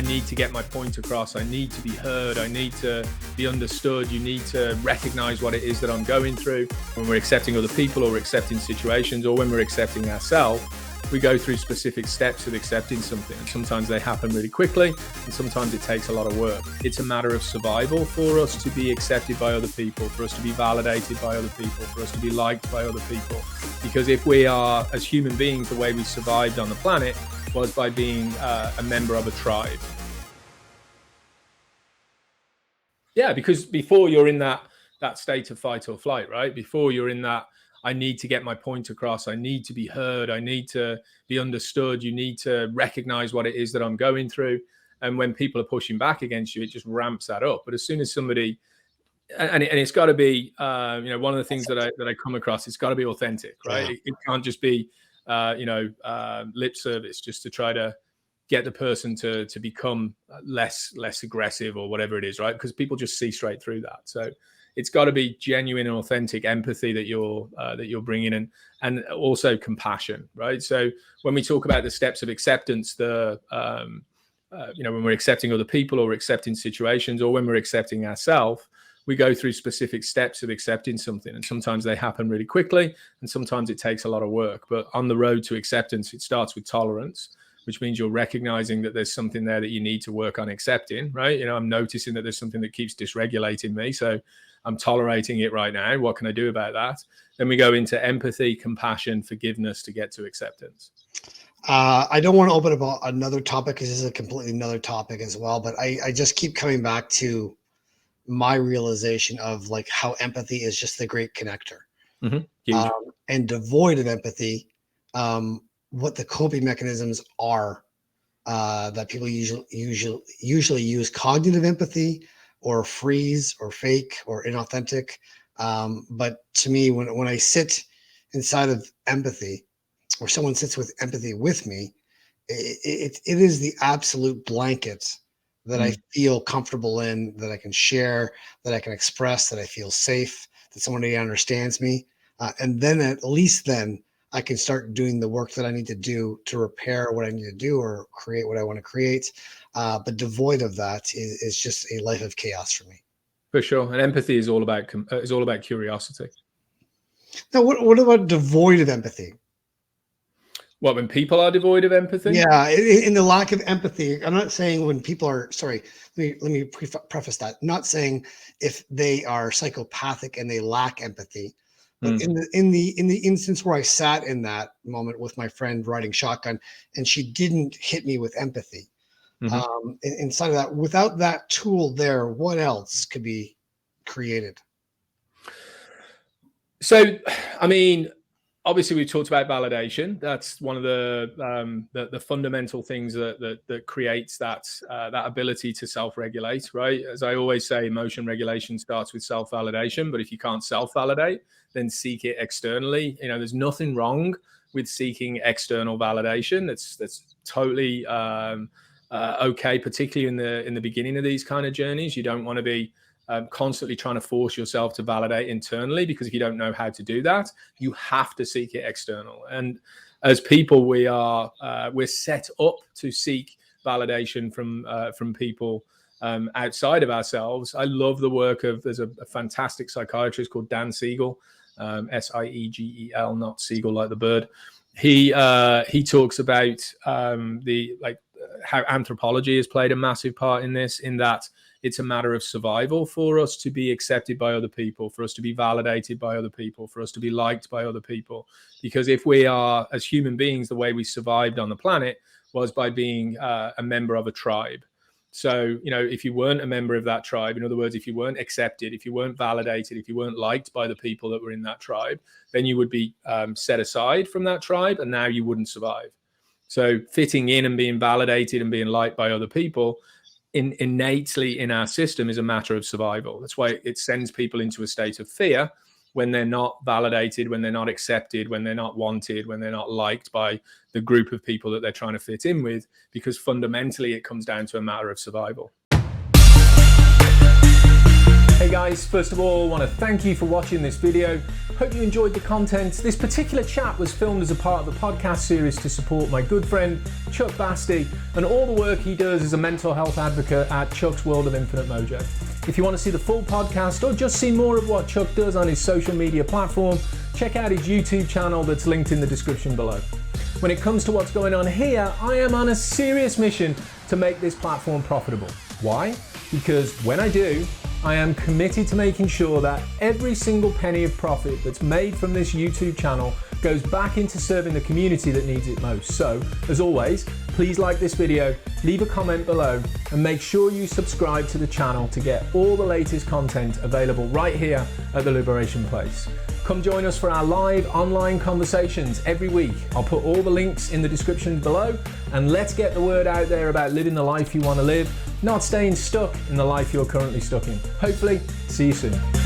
need to get my point across. I need to be heard. I need to be understood. You need to recognize what it is that I'm going through. When we're accepting other people, or we're accepting situations, or when we're accepting ourselves, we go through specific steps of accepting something. And sometimes they happen really quickly, and sometimes it takes a lot of work. It's a matter of survival for us to be accepted by other people, for us to be validated by other people, for us to be liked by other people. Because if we are, as human beings, the way we survived on the planet was by being a member of a tribe. Yeah, because before you're in that state of fight or flight, right? Before you're in that, I need to get my point across. I need to be heard. I need to be understood. You need to recognize what it is that I'm going through. And when people are pushing back against you, it just ramps that up. But as soon as somebody, and it's got to be, one of the things that I come across, it's got to be authentic, right? Yeah. It can't just be, lip service just to try to get the person to become less aggressive or whatever it is, right? Because people just see straight through that. So it's got to be genuine and authentic empathy that you're bringing in, and also compassion, right? So when we talk about the steps of acceptance, when we're accepting other people, or we're accepting situations, or when we're accepting ourselves, we go through specific steps of accepting something, and sometimes they happen really quickly, and sometimes it takes a lot of work. But on the road to acceptance, it starts with tolerance, which means you're recognizing that there's something there that you need to work on accepting, right? I'm noticing that there's something that keeps dysregulating me, so I'm tolerating it right now. What can I do about that? Then we go into empathy, compassion, forgiveness to get to acceptance. I don't want to open up another topic, because this is a completely another topic as well, but I just keep coming back to my realization of like how empathy is just the great connector. Mm-hmm. And devoid of empathy, what the coping mechanisms are that people usually use: cognitive empathy, or freeze, or fake, or inauthentic. But to me, when I sit inside of empathy, or someone sits with empathy with me, it is the absolute blanket that I feel comfortable in, that I can share, that I can express, that I feel safe, that somebody understands me. And then at least then I can start doing the work that I need to do to repair what I need to do, or create what I want to create. But devoid of that is just a life of chaos for me. For sure. And empathy is all about curiosity. Now, what about devoid of empathy? What, when people are devoid of empathy? Yeah, in the lack of empathy. I'm not saying when people are, sorry, let me preface that. I'm not saying if they are psychopathic and they lack empathy. But in the instance where I sat in that moment with my friend riding shotgun, and she didn't hit me with empathy, inside of that, without that tool there, what else could be created? So, I mean, obviously we've talked about validation. That's one of the fundamental things that creates that ability to self-regulate, right? As I always say, emotion regulation starts with self-validation. But if you can't self-validate, then seek it externally. There's nothing wrong with seeking external validation. That's totally okay, particularly in the beginning of these kind of journeys. You don't want to be constantly trying to force yourself to validate internally, because if you don't know how to do that, you have to seek it external. And as people, we're set up to seek validation from people outside of ourselves. I love the work there's a fantastic psychiatrist called Dan Siegel, Siegel, not Siegel like the bird. He talks about how anthropology has played a massive part in this, in that it's a matter of survival for us to be accepted by other people, for us to be validated by other people, for us to be liked by other people. Because if we are, as human beings, the way we survived on the planet was by being a member of a tribe. So, if you weren't a member of that tribe, in other words, if you weren't accepted, if you weren't validated, if you weren't liked by the people that were in that tribe, then you would be set aside from that tribe, and now you wouldn't survive. So fitting in and being validated and being liked by other people innately in our system is a matter of survival. That's why it sends people into a state of fear when they're not validated, when they're not accepted, when they're not wanted, when they're not liked by the group of people that they're trying to fit in with, because fundamentally it comes down to a matter of survival. Hey guys, first of all, I want to thank you for watching this video. Hope you enjoyed the content. This particular chat was filmed as a part of the podcast series to support my good friend Chuck Basti and all the work he does as a mental health advocate at Chuck's World of Infinite Mojo. If you want to see the full podcast or just see more of what Chuck does on his social media platform, check out his YouTube channel that's linked in the description below. When it comes to what's going on here, I am on a serious mission to make this platform profitable. Why? Because when I do, I am committed to making sure that every single penny of profit that's made from this YouTube channel goes back into serving the community that needs it most. So, as always, please like this video, leave a comment below, and make sure you subscribe to the channel to get all the latest content available right here at the Liberation Place. Come join us for our live online conversations every week. I'll put all the links in the description below, and let's get the word out there about living the life you want to live, not staying stuck in the life you're currently stuck in. Hopefully, see you soon.